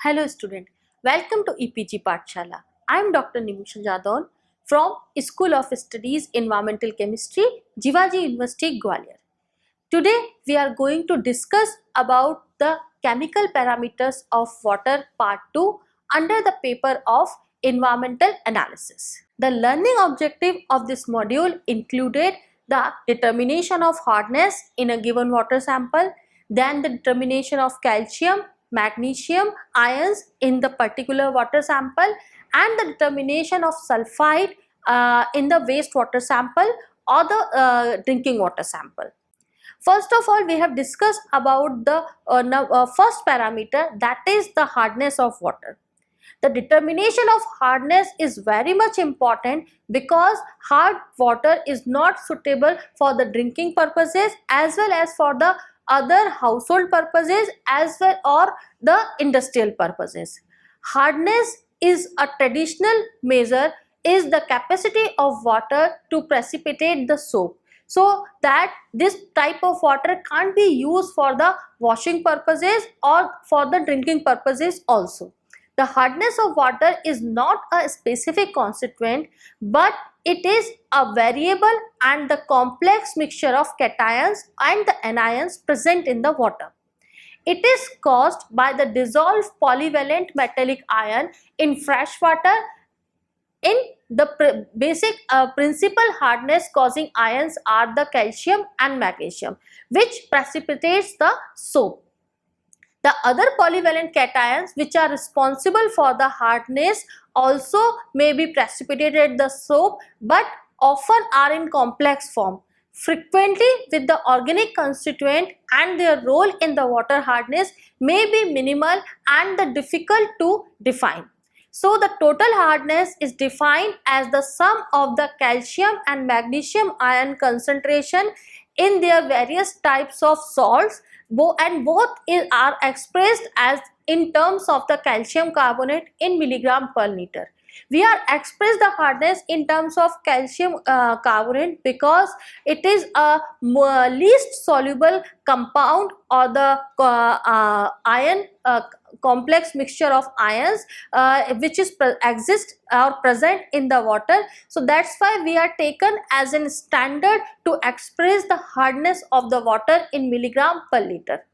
Hello student, welcome to EPG Pathshala. I am Dr. Nimisha Jadon from School of Studies Environmental Chemistry, Jivaji University, Gwalior. Today we are going to discuss about the chemical parameters of water part 2 under the paper of environmental analysis. The learning objective of this module included the determination of hardness in a given water sample, then the determination of calcium, magnesium ions in the particular water sample, and the determination of sulfide in the wastewater sample or the drinking water sample. First of all, we have discussed about the first parameter, that is the hardness of water. The determination of hardness is very much important because hard water is not suitable for the drinking purposes as well as for the other household purposes as well or the industrial purposes. Hardness is a traditional measure, is the capacity of water to precipitate the soap, so that this type of water can't be used for the washing purposes or for the drinking purposes also. The hardness of water is not a specific constituent, but it is a variable and the complex mixture of cations and the anions present in the water. It is caused by the dissolved polyvalent metallic ion in fresh water. In the basic principal hardness causing ions are the calcium and magnesium, which precipitates the soap. The other polyvalent cations which are responsible for the hardness also may be precipitated the soap, but often are in complex form, frequently with the organic constituent, and their role in the water hardness may be minimal and the difficult to define. So the total hardness is defined as the sum of the calcium and magnesium ion concentration in their various types of salts, and both are expressed as in terms of the calcium carbonate in milligram per liter. We are express the hardness in terms of calcium carbonate because it is a least soluble compound or the ion complex mixture of ions which is exist or present in the water. So that's why we are taken as a standard to express the hardness of the water in milligram per liter.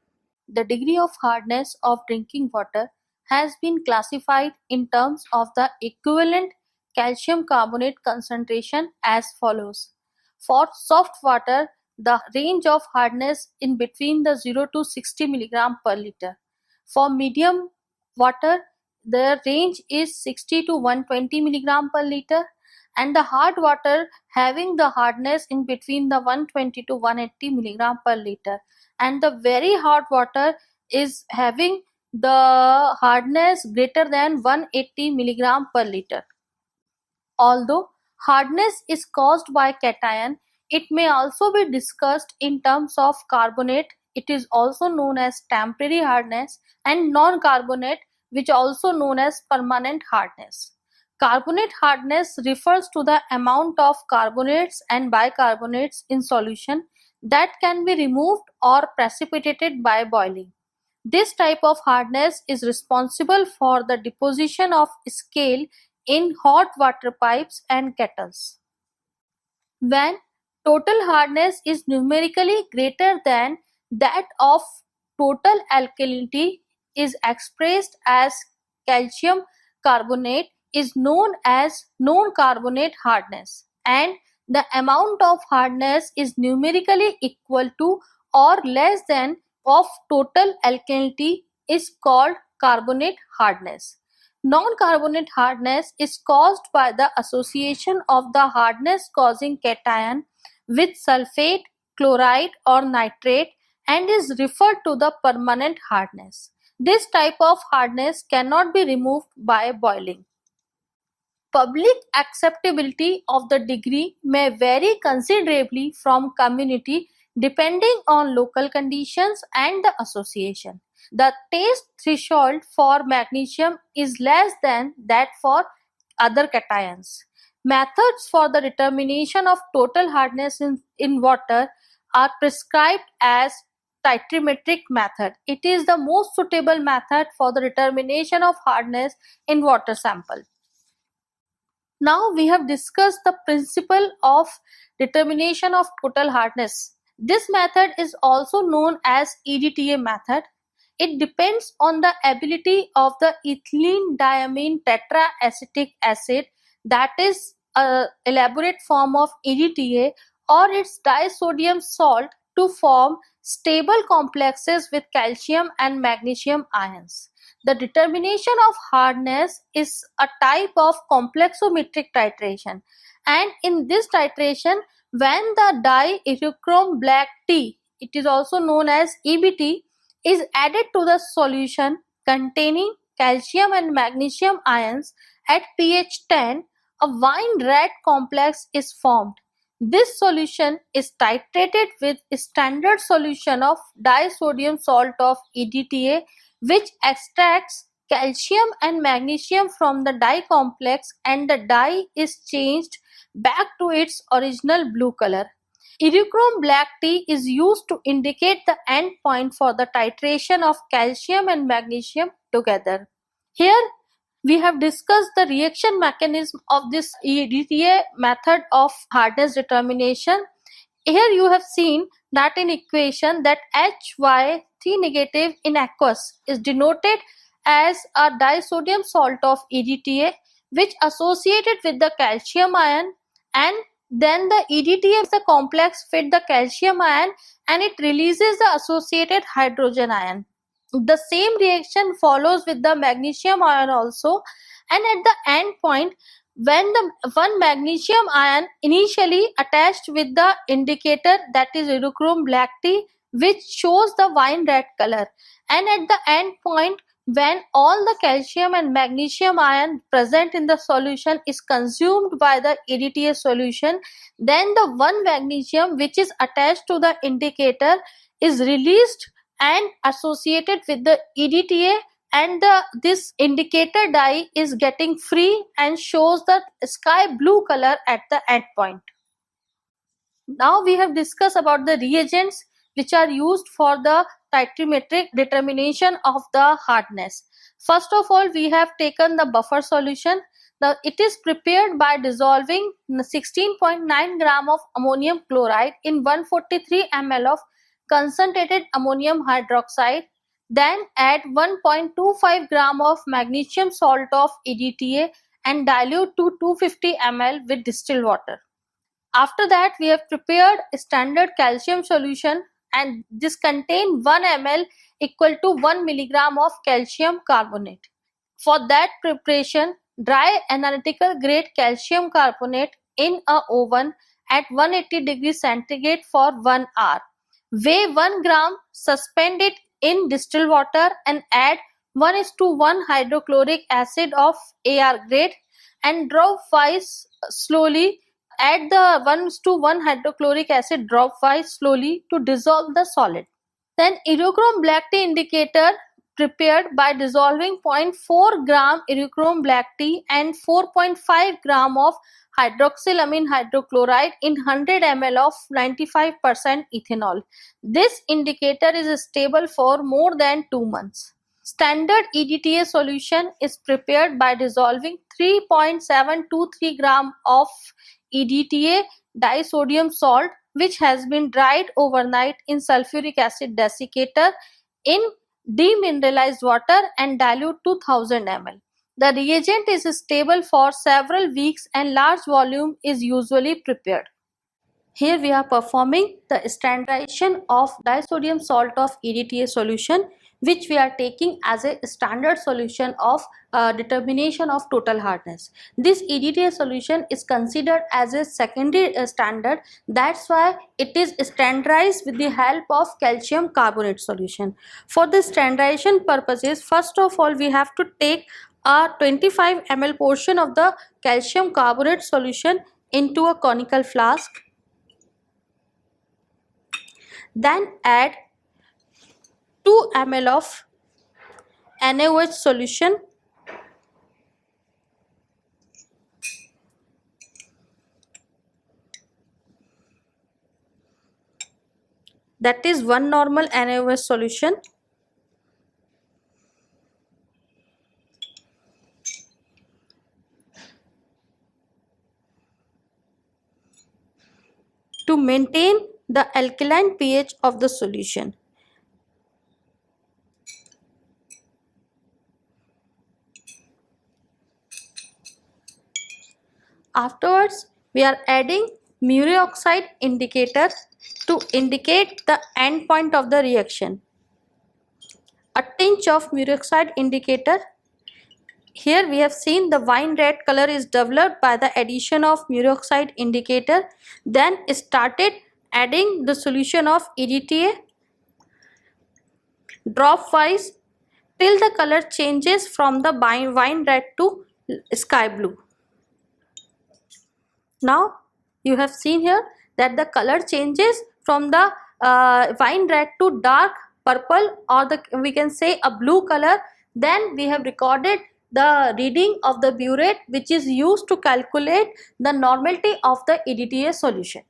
The degree of hardness of drinking water has been classified in terms of the equivalent calcium carbonate concentration as follows. For soft water, the range of hardness in between the 0 to 60 mg per liter. For medium water, the range is 60 to 120 mg per liter, and the hard water having the hardness in between the 120 to 180 mg per liter, and the very hot water is having the hardness greater than 180 mg per liter. Although hardness is caused by cation, it may also be discussed in terms of carbonate. It is also known as temporary hardness, and non-carbonate, which also known as permanent hardness. Carbonate hardness refers to the amount of carbonates and bicarbonates in solution that can be removed or precipitated by boiling. This type of hardness is responsible for the deposition of scale in hot water pipes and kettles. When total hardness is numerically greater than that of total alkalinity is expressed as calcium carbonate is known as non-carbonate hardness, and the amount of hardness is numerically equal to or less than of total alkalinity is called carbonate hardness. Non-carbonate hardness is caused by the association of the hardness causing cation with sulfate, chloride or nitrate, and is referred to the permanent hardness. This type of hardness cannot be removed by boiling. Public acceptability of the degree may vary considerably from community depending on local conditions and the association. The taste threshold for magnesium is less than that for other cations. Methods for the determination of total hardness in water are prescribed as titrimetric method. It is the most suitable method for the determination of hardness in water sample. Now we have discussed the principle of determination of total hardness. This method is also known as EDTA method. It depends on the ability of the ethylene diamine tetraacetic acid, that is a elaborate form of EDTA, or its disodium salt, to form stable complexes with calcium and magnesium ions. The determination of hardness is a type of complexometric titration, and in this titration, when the diurochrome black tea, it is also known as EBT, is added to the solution containing calcium and magnesium ions at pH 10, a wine red complex is formed. This solution is titrated with a standard solution of disodium salt of EDTA, which extracts calcium and magnesium from the dye complex, and the dye is changed back to its original blue color. Urochrome black tea is used to indicate the end point for the titration of calcium and magnesium together. Here we have discussed the reaction mechanism of this EDTA method of hardness determination. Here you have seen that in equation that Hy3 negative in aqueous is denoted as a disodium salt of EDTA, which associated with the calcium ion, and then the EDTA is the complex with the calcium ion and it releases the associated hydrogen ion. The same reaction follows with the magnesium ion also, and at the end point, when the one magnesium ion initially attached with the indicator, that is urochrome black tea, which shows the wine red color, and at the end point, when all the calcium and magnesium ion present in the solution is consumed by the EDTA solution, then the one magnesium which is attached to the indicator is released and associated with the EDTA, and this indicator dye is getting free and shows the sky blue color at the end point. Now we have discussed about the reagents which are used for the titrimetric determination of the hardness. First of all, we have taken the buffer solution. It is prepared by dissolving 16.9 gram of ammonium chloride in 143 ml of concentrated ammonium hydroxide. Then add 1.25 gram of magnesium salt of EDTA and dilute to 250 ml with distilled water. After that, we have prepared a standard calcium solution, and this contains 1 ml equal to 1 milligram of calcium carbonate. For that preparation, dry analytical grade calcium carbonate in a oven at 180 degrees centigrade for 1 hour. Weigh 1 gram, suspend it in distilled water and add 1:1 hydrochloric acid of AR grade and drop wise slowly. Add the 1:1 hydrochloric acid dropwise slowly to dissolve the solid. Then urochrome black tea indicator prepared by dissolving 0.4 gram urochrome black tea and 4.5 gram of hydroxylamine hydrochloride in 100 ml of 95% ethanol. This indicator is stable for more than 2 months. Standard EDTA solution is prepared by dissolving 3.723 gram of EDTA disodium salt, which has been dried overnight in sulfuric acid desiccator in demineralized water and dilute to 1000 ml. The reagent is stable for several weeks and large volume is usually prepared. Here we are performing the standardization of disodium salt of EDTA solution, which we are taking as a standard solution of determination of total hardness. This EDTA solution is considered as a secondary standard. That's why it is standardized with the help of calcium carbonate solution. For the standardization purposes, first of all, we have to take a 25 ml portion of the calcium carbonate solution into a conical flask. Then add 2 ml of NaOH solution. that is 1 normal NaOH solution. To maintain the alkaline pH of the solution. Afterwards, we are adding muric oxide indicator to indicate the end point of the reaction. A tinge of muric oxide indicator. Here we have seen the wine red color is developed by the addition of muric oxide indicator. Then started adding the solution of EDTA drop wise till the color changes from the wine red to sky blue. Now you have seen here that the color changes from the wine red to dark purple, or we can say a blue color. Then we have recorded the reading of the burette, which is used to calculate the normality of the EDTA solution.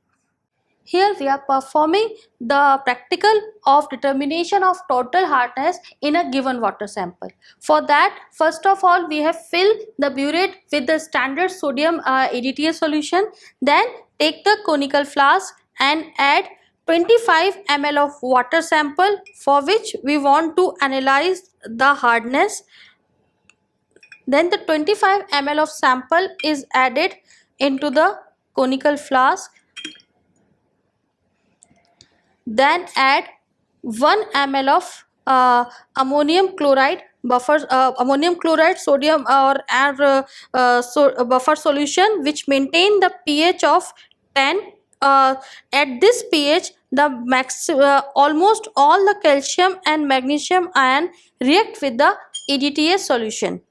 Here we are performing the practical of determination of total hardness in a given water sample. For that, first of all, we have filled the burette with the standard sodium EDTA solution. Then take the conical flask and add 25 ml of water sample, for which we want to analyze the hardness. Then the 25 ml of sample is added into the conical flask. Then add 1 ml of ammonium chloride sodium buffer solution, which maintain the pH of 10. At this pH, the almost all the calcium and magnesium ion react with the EDTA solution.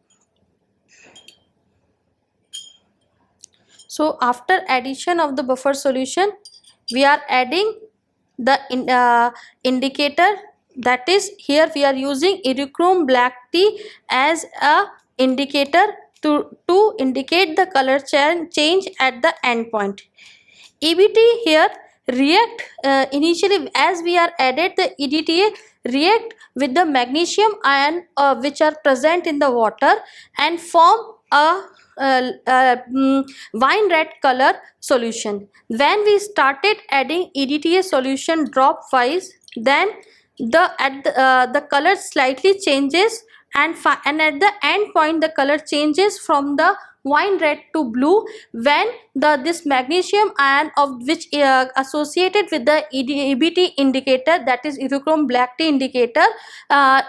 So after addition of the buffer solution, we are adding the indicator, that is, here we are using Erythrochrome black tea as a indicator to indicate the color change at the end point. EBT here react initially, as we are added the EDTA, react with the magnesium ion which are present in the water and form a wine red color solution. When we started adding EDTA solution drop wise, then the color slightly changes, and at the end point the color changes from the wine red to blue when this magnesium ion of which associated with the EBT indicator, that is Erythrochrome black tea indicator,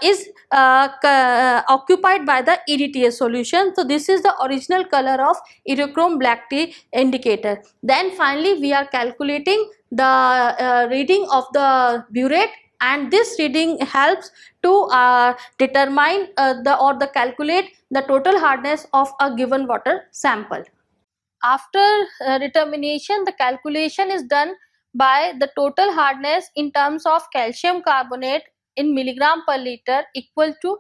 is occupied by the EDTA solution. So this is the original color of Erythrochrome black tea indicator. Then finally we are calculating the reading of the burette, and this reading helps to determine the calculate the total hardness of a given water sample. After determination, the calculation is done by the total hardness in terms of calcium carbonate in milligram per liter equal to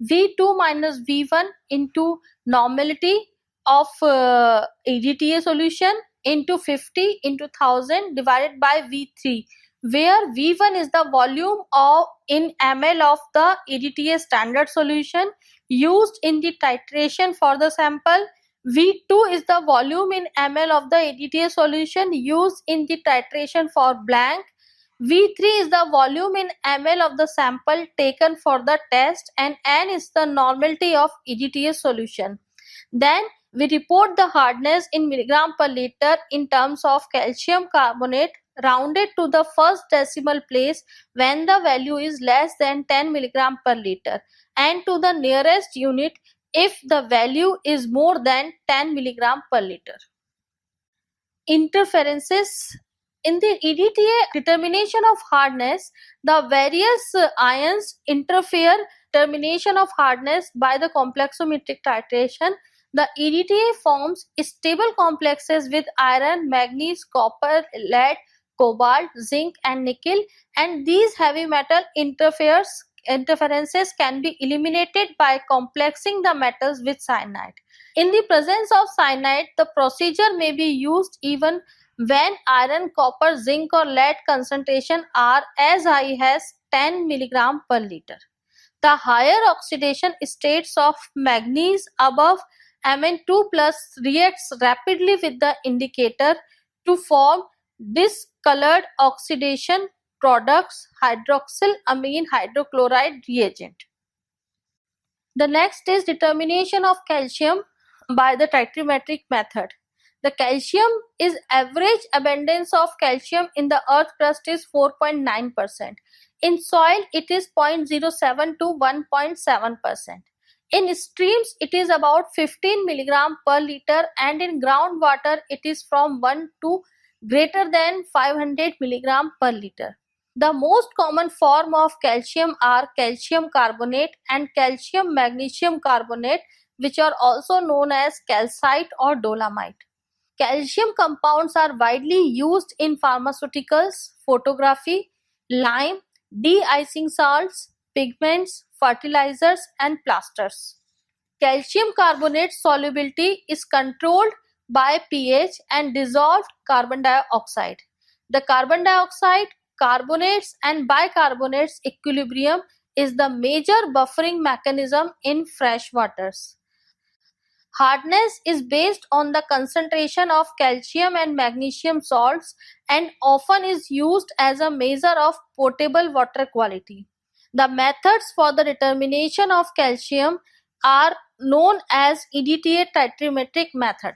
V2 minus V1 into normality of EDTA solution into 50 into 1000 divided by V3, where V1 is the volume of in ml of the EDTA standard solution used in the titration for the sample. V2 is the volume in ml of the EDTA solution used in the titration for blank. V3 is the volume in ml of the sample taken for the test, and N is the normality of EDTA solution. Then we report the hardness in milligram per liter in terms of calcium carbonate rounded to the first decimal place when the value is less than 10 milligram per liter, and to the nearest unit if the value is more than 10 milligram per liter. Interferences. In the EDTA determination of hardness, the various ions interfere determination of hardness by the complexometric titration. The EDTA forms stable complexes with iron, manganese, copper, lead, cobalt, zinc and nickel, and these heavy metal interferences can be eliminated by complexing the metals with cyanide. In the presence of cyanide, the procedure may be used even when iron, copper, zinc or lead concentration are as high as 10 milligram per liter. The higher oxidation states of manganese above Mn2 plus reacts rapidly with the indicator to form discolored oxidation products hydroxylamine hydrochloride reagent. The next is determination of calcium by the titrimetric method. The calcium is average abundance of calcium in the earth crust is 4.9%. In soil it is 0.07 to 1.7%. In streams it is about 15 milligram per liter and in groundwater it is from 1 to greater than 500 milligram per liter. The most common form of calcium are calcium carbonate and calcium magnesium carbonate, which are also known as calcite or dolomite. Calcium compounds are widely used in pharmaceuticals, photography, lime, de-icing salts, pigments, fertilizers and plasters. Calcium carbonate solubility is controlled by pH and dissolved carbon dioxide. The carbon dioxide, carbonates and bicarbonates equilibrium is the major buffering mechanism in fresh waters. Hardness is based on the concentration of calcium and magnesium salts and often is used as a measure of potable water quality. The methods for the determination of calcium are known as EDTA titrimetric method.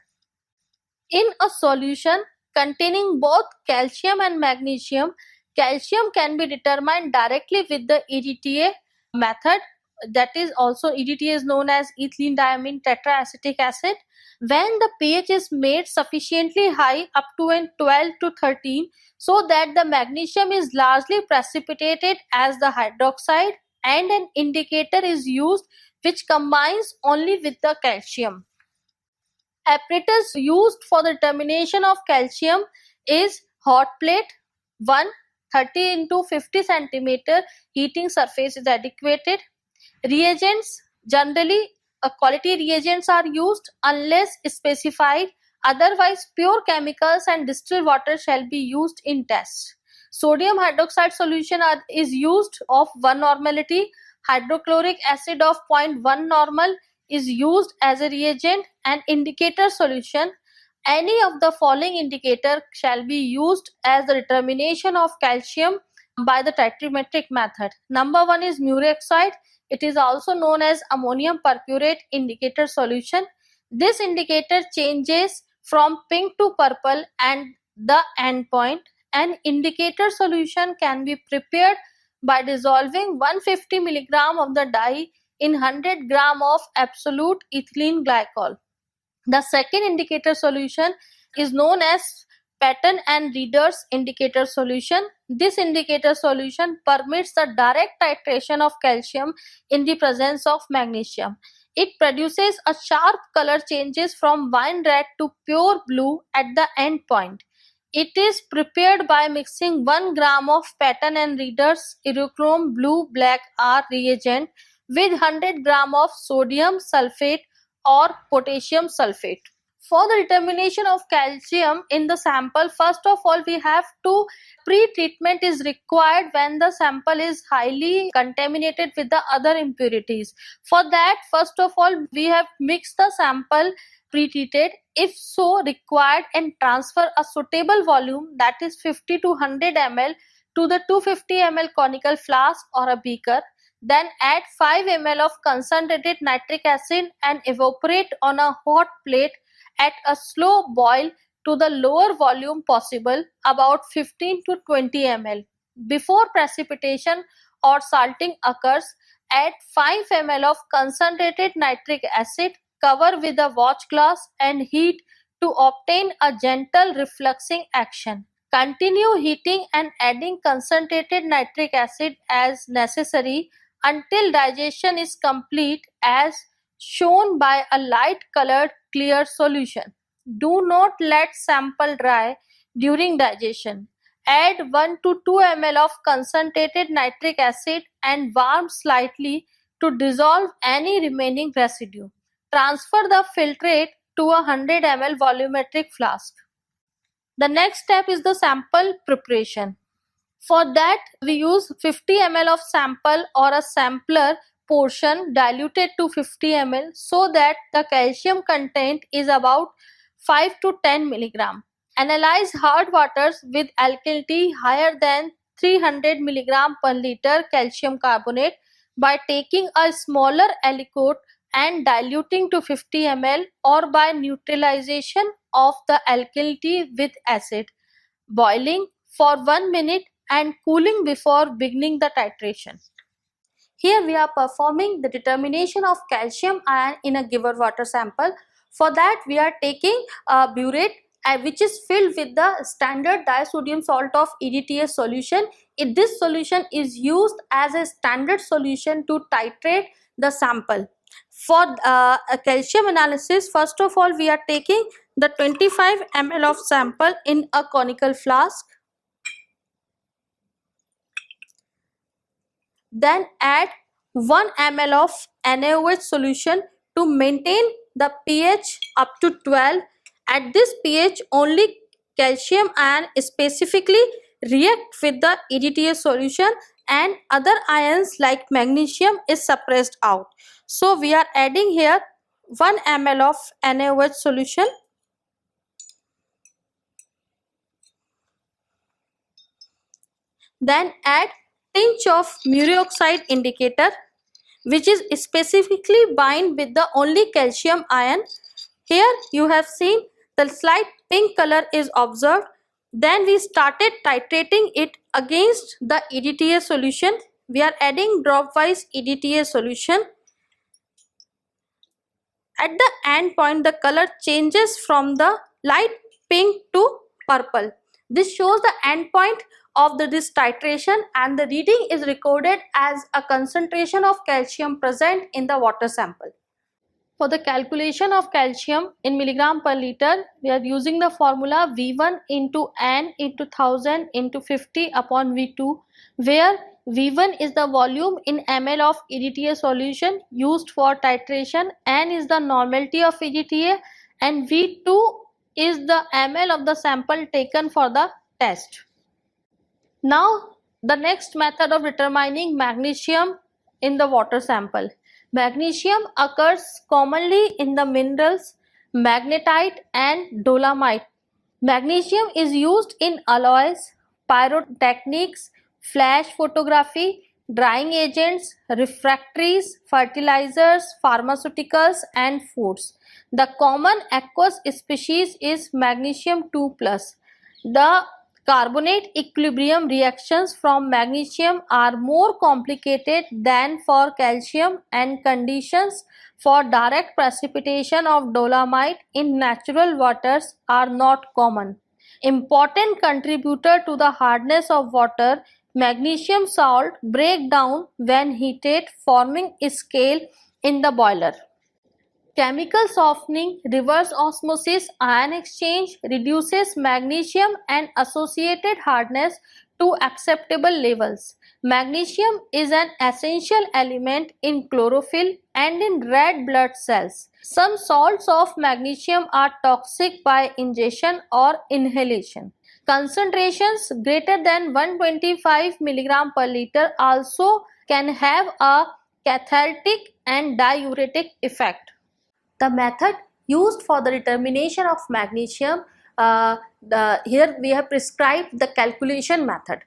In a solution containing both calcium and magnesium, calcium can be determined directly with the EDTA method, that is also EDTA is known as ethylene diamine tetraacetic acid. When the pH is made sufficiently high up to an 12 to 13 so that the magnesium is largely precipitated as the hydroxide and an indicator is used which combines only with the calcium. Apparatus used for the determination of calcium is hot plate. 30 into 50 centimeter heating surface is adequate. Reagents, generally quality reagents are used unless specified, otherwise pure chemicals and distilled water shall be used in tests. Sodium hydroxide solution is used of 1 normality. Hydrochloric acid of 0.1 normal is used as a reagent and indicator solution. Any of the following indicator shall be used as the determination of calcium by the titrimetric method. Number 1 is mureoxide. It is also known as ammonium perchlorate indicator solution. This indicator changes from pink to purple and the endpoint. An indicator solution can be prepared by dissolving 150 milligram of the dye in 100 gram of absolute ethylene glycol. The second indicator solution is known as pattern and readers indicator solution. This indicator solution permits the direct titration of calcium in the presence of magnesium. It produces a sharp color changes from wine red to pure blue at the end point. It is prepared by mixing 1 gram of pattern and readers Irochrome blue black R reagent with 100 gram of sodium sulfate or potassium sulfate. For the determination of calcium in the sample, first of all we have to pre-treatment is required when the sample is highly contaminated with the other impurities. For that, first of all we have mixed the sample pre-treated if so required and transfer a suitable volume, that is 50 to 100 ml to the 250 ml conical flask or a beaker. Then add 5 ml of concentrated nitric acid and evaporate on a hot plate at a slow boil to the lower volume possible, about 15 to 20 ml. Before precipitation or salting occurs, add 5 ml of concentrated nitric acid, cover with a watch glass and heat to obtain a gentle refluxing action. Continue heating and adding concentrated nitric acid as necessary until digestion is complete as shown by a light colored clear solution. Do not let sample dry during digestion. Add 1 to 2 ml of concentrated nitric acid and warm slightly to dissolve any remaining residue. Transfer the filtrate to a 100 ml volumetric flask. The next step is the sample preparation. For that, we use 50 ml of sample or a sampler portion diluted to 50 ml so that the calcium content is about 5 to 10 milligram. Analyze hard waters with alkalinity higher than 300 milligram per liter calcium carbonate by taking a smaller aliquot and diluting to 50 ml, or by neutralization of the alkalinity with acid, boiling for 1 minute and cooling before beginning the titration. Here we are performing the determination of calcium ion in a given water sample. For that, we are taking a burette which is filled with the standard disodium salt of EDTA solution. This solution is used as a standard solution to titrate the sample. For a calcium analysis, first of all, we are taking the 25 ml of sample in a conical flask. Then add 1 ml of NaOH solution to maintain the pH up to 12. At this pH, only calcium ion specifically react with the EDTA solution and other ions like magnesium is suppressed out. So we are adding here 1 ml of NaOH solution. Then add pinch of murioxide indicator, which is specifically bind with the only calcium ion. Here you have seen the slight pink color is observed. Then we started titrating it against the EDTA solution. We are adding dropwise EDTA solution. At the end point, the color changes from the light pink to purple. This shows the end point of this titration, and the reading is recorded as a concentration of calcium present in the water sample. For the calculation of calcium in milligram per liter, we are using the formula V1 into N into 1000 into 50 upon V2, where V1 is the volume in ml of EDTA solution used for titration, N is the normality of EDTA, and V2 is the ml of the sample taken for the test. Now, the next method of determining magnesium in the water sample. Magnesium occurs commonly in the minerals magnetite and dolomite. Magnesium is used in alloys, pyrotechnics, flash photography, drying agents, refractories, fertilizers, pharmaceuticals, and foods. The common aqueous species is magnesium 2+. The carbonate equilibrium reactions from magnesium are more complicated than for calcium, and conditions for direct precipitation of dolomite in natural waters are not common. Important contributor to the hardness of water, magnesium salt break down when heated, forming a scale in the boiler. Chemical softening, reverse osmosis, ion exchange reduces magnesium and associated hardness to acceptable levels. Magnesium is an essential element in chlorophyll and in red blood cells. Some salts of magnesium are toxic by ingestion or inhalation. Concentrations greater than 125 mg per liter also can have a catalytic and diuretic effect. The method used for the determination of magnesium, here we have prescribed the calculation method.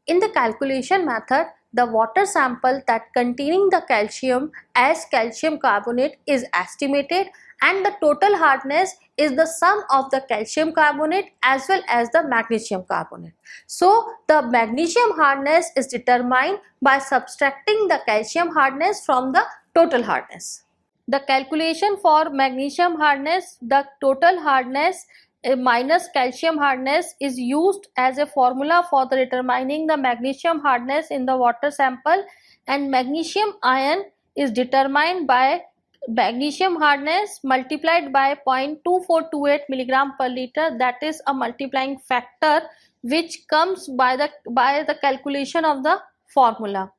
In the calculation method, the water sample that containing the calcium as calcium carbonate is estimated, and the total hardness is the sum of the calcium carbonate as well as the magnesium carbonate. So the magnesium hardness is determined by subtracting the calcium hardness from the total hardness. The calculation for magnesium hardness, the total hardness minus calcium hardness, is used as a formula for the determining the magnesium hardness in the water sample, and magnesium ion is determined by magnesium hardness multiplied by 0.2428 milligram per liter. That is a multiplying factor which comes by the calculation of the formula.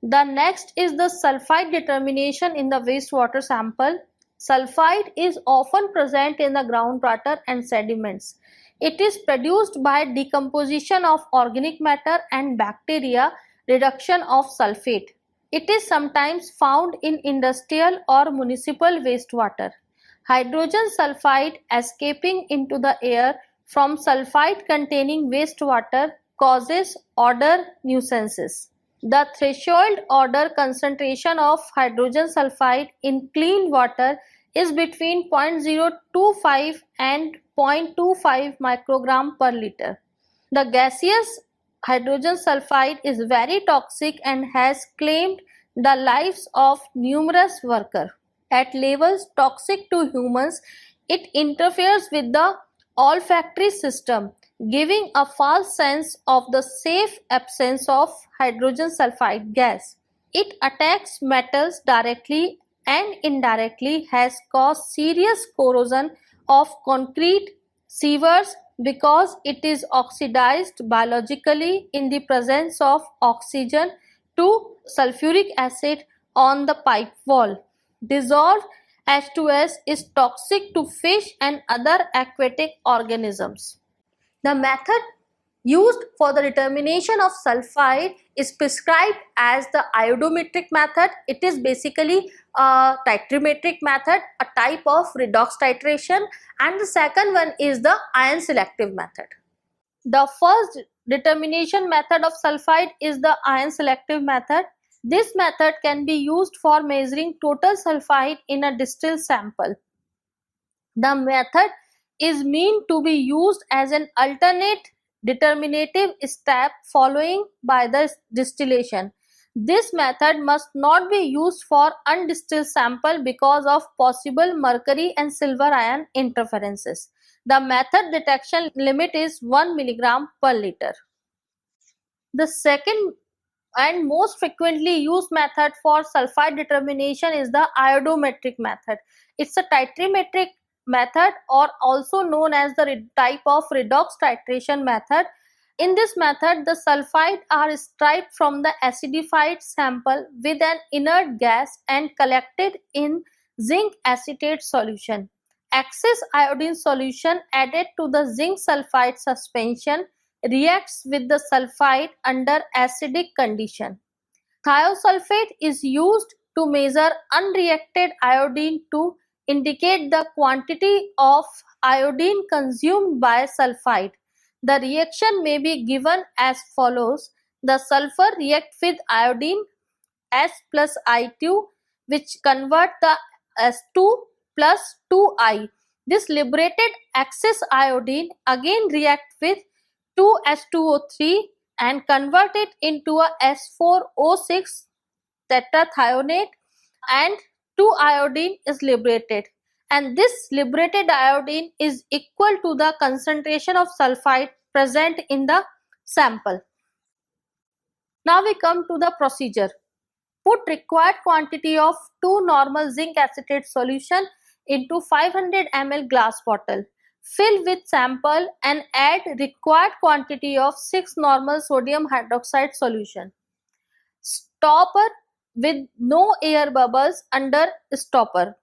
The next is the sulfide determination in the wastewater sample. Sulfide is often present in the groundwater and sediments. It is produced by decomposition of organic matter and bacteria reduction of sulfate. It is sometimes found in industrial or municipal wastewater. Hydrogen sulfide escaping into the air from sulfide containing wastewater causes odor nuisances. The threshold odor concentration of hydrogen sulfide in clean water is between 0.025 and 0.25 microgram per liter. The gaseous hydrogen sulfide is very toxic and has claimed the lives of numerous workers. At levels toxic to humans, it interferes with the olfactory system, giving a false sense of the safe absence of hydrogen sulfide gas. It attacks metals directly and indirectly, has caused serious corrosion of concrete sewers because it is oxidized biologically in the presence of oxygen to sulfuric acid on the pipe wall. Dissolved H2S is toxic to fish and other aquatic organisms. The method used for the determination of sulfide is prescribed as the iodometric method. It is basically a titrimetric method, a type of redox titration, and the second one is the ion selective method. The first determination method of sulfide is the ion selective method. This method can be used for measuring total sulfide in a distilled sample. The method is meant to be used as an alternate determinative step following by the distillation. This method must not be used for undistilled sample because of possible mercury and silver ion interferences. The method detection limit is 1 milligram per liter. The second and most frequently used method for sulfide determination is the iodometric method. It's a titrimetric method, or also known as the type of redox titration method. In this method, the sulfide are stripped from the acidified sample with an inert gas and collected in zinc acetate solution. Excess iodine solution added to the zinc sulfide suspension reacts with the sulfide under acidic condition. Thiosulfate is used to measure unreacted iodine to indicate the quantity of iodine consumed by sulfide. The reaction may be given as follows. The sulfur reacts with iodine S plus I2, which convert the S2 plus 2I. This liberated excess iodine again react with 2S2O3 and convert it into a S4O6 tetrathionate, and 2 iodine is liberated, and this liberated iodine is equal to the concentration of sulfide present in the sample. Now we come to the procedure. Put required quantity of 2 normal zinc acetate solution into 500 ml glass bottle. Fill with sample and add required quantity of 6 normal sodium hydroxide solution. Stopper with no air bubbles under stopper.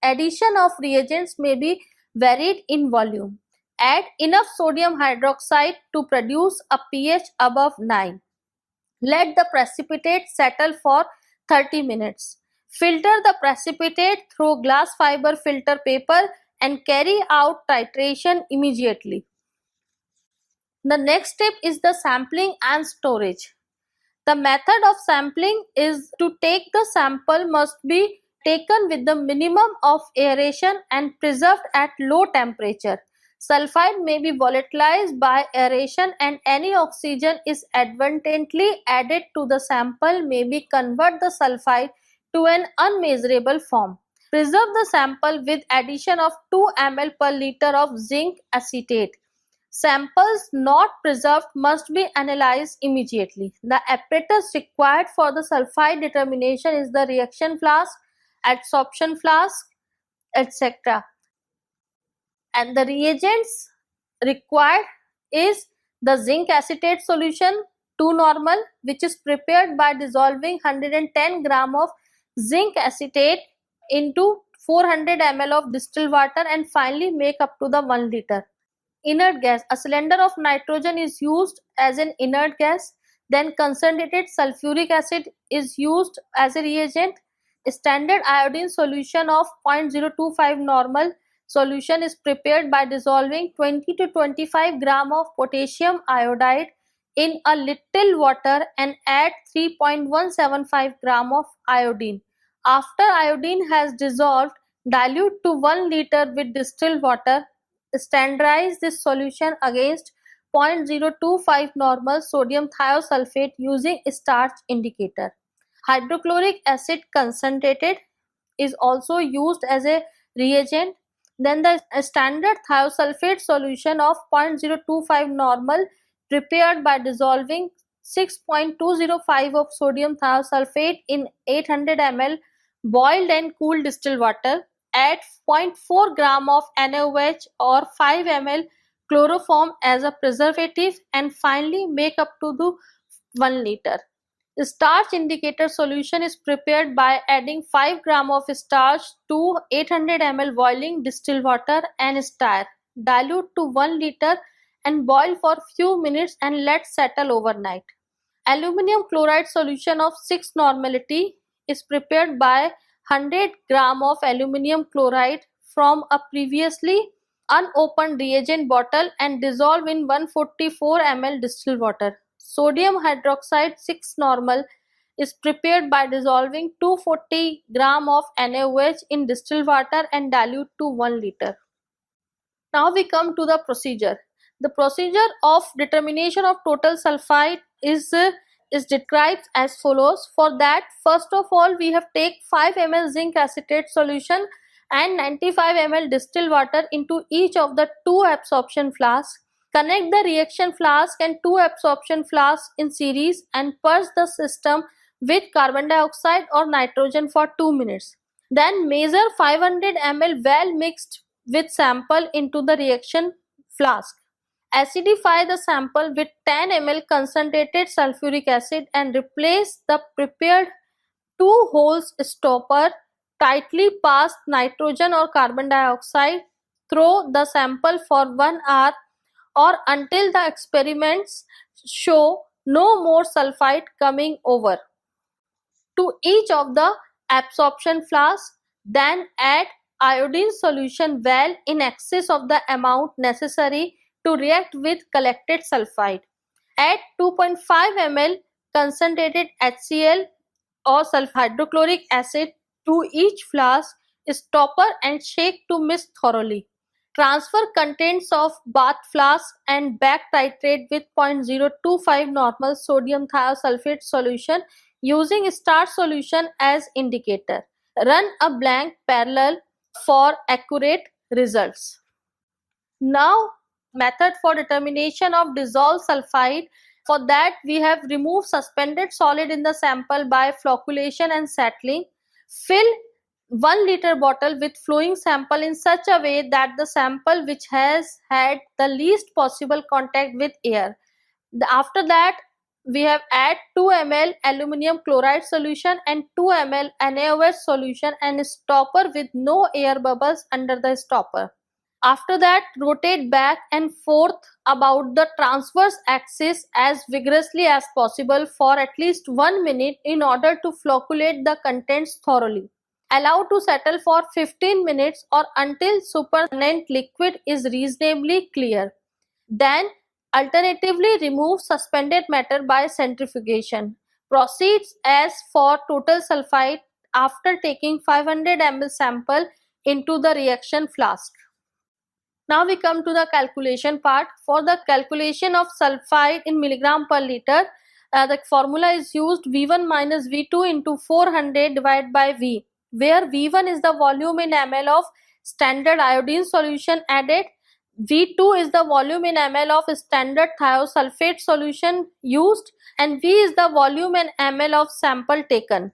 Addition of reagents may be varied in volume. Add enough sodium hydroxide to produce a pH above 9. Let the precipitate settle for 30 minutes. Filter the precipitate through glass fiber filter paper and carry out titration immediately. The next step is the sampling and storage. The method of sampling is to take the sample must be taken with the minimum of aeration and preserved at low temperature. Sulfide may be volatilized by aeration, and any oxygen is advantageously added to the sample may be convert the sulfide to an unmeasurable form. Preserve the sample with addition of 2 ml per liter of zinc acetate. Samples not preserved must be analyzed immediately. The apparatus required for the sulfide determination is the reaction flask, adsorption flask, etc. And the reagents required is the zinc acetate solution 2 normal, which is prepared by dissolving 110 gram of zinc acetate into 400 ml of distilled water and finally make up to the 1 liter. inert gas. A cylinder of nitrogen is used as an inert gas. Then concentrated sulfuric acid is used as a reagent. Standard iodine solution of 0.025 normal solution is prepared by dissolving 20 to 25 gram of potassium iodide in a little water and add 3.175 gram of iodine. After iodine has dissolved, dilute to 1 liter with distilled water. Standardize this solution against 0.025 normal sodium thiosulfate using starch indicator. Hydrochloric acid concentrated is also used as a reagent. Then the standard thiosulfate solution of 0.025 normal prepared by dissolving 6.205 of sodium thiosulfate in 800 ml boiled and cooled distilled water. Add 0.4 gram of NaOH or 5 ml chloroform as a preservative and finally make up to the 1 liter. The starch indicator solution is prepared by adding 5 gram of starch to 800 ml boiling distilled water and stir. Dilute to 1 liter and boil for few minutes and let settle overnight. Aluminum chloride solution of 6 normality is prepared by 100 gram of aluminum chloride from a previously unopened reagent bottle and dissolve in 144 ml distilled water. Sodium hydroxide 6 normal is prepared by dissolving 240 gram of NaOH in distilled water and dilute to 1 liter. Now we come to the procedure. The procedure of determination of total sulfide is described as follows. For that, first of all, we have take 5 ml zinc acetate solution and 95 ml distilled water into each of the 2 absorption flasks. Connect the reaction flask and 2 absorption flasks in series and purge the system with carbon dioxide or nitrogen for 2 minutes. Then measure 500 ml well mixed with sample into the reaction flask. Acidify the sample with 10 ml concentrated sulfuric acid and replace the prepared 2 holes stopper. Tightly pass nitrogen or carbon dioxide through the sample for 1 hour or until the experiments show no more sulfide coming over to each of the absorption flasks. Then add iodine solution well in excess of the amount necessary to react with collected sulfide. Add 2.5 ml concentrated HCl or hydrochloric acid to each flask stopper and shake to mix thoroughly. Transfer contents of bath flask and back titrate with 0.025 normal sodium thiosulfate solution using starch solution as indicator. Run a blank parallel for accurate results. Now, method for determination of dissolved sulfide. For that, we have removed suspended solid in the sample by flocculation and settling. Fill 1 liter bottle with flowing sample in such a way that the sample which has had the least possible contact with air. After that, we have add 2 ml aluminum chloride solution and 2 ml NaOH solution and stopper with no air bubbles under the stopper. After that, rotate back and forth about the transverse axis as vigorously as possible for at least 1 minute in order to flocculate the contents thoroughly. Allow to settle for 15 minutes or until supernatant liquid is reasonably clear. Then, alternatively remove suspended matter by centrifugation. Proceeds as for total sulfide after taking 500 ml sample into the reaction flask. Now we come to the calculation part. For the calculation of sulfide in milligram per liter, the formula is used V1 minus V2 into 400 divided by V, where V1 is the volume in ml of standard iodine solution added, V2 is the volume in ml of standard thiosulfate solution used, and V is the volume in ml of sample taken.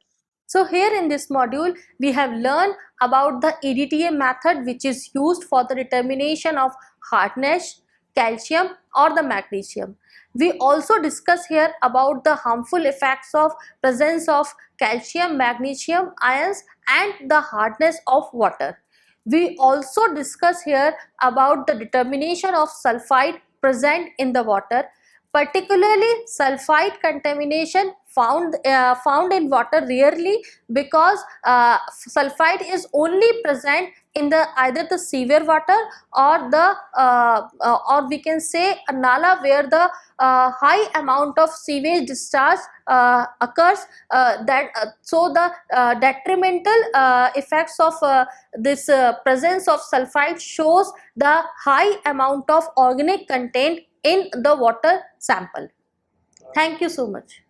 So here in this module, we have learned about the EDTA method, which is used for the determination of hardness, calcium or the magnesium. We also discuss here about the harmful effects of presence of calcium, magnesium ions and the hardness of water. We also discuss here about the determination of sulfide present in the water, particularly sulfide contamination found in water rarely, because sulfide is only present in the either the severe water or the or we can say a nala, where the high amount of sewage discharge occurs, so the detrimental effects of this presence of sulfide shows the high amount of organic content in the water sample. Thank you so much.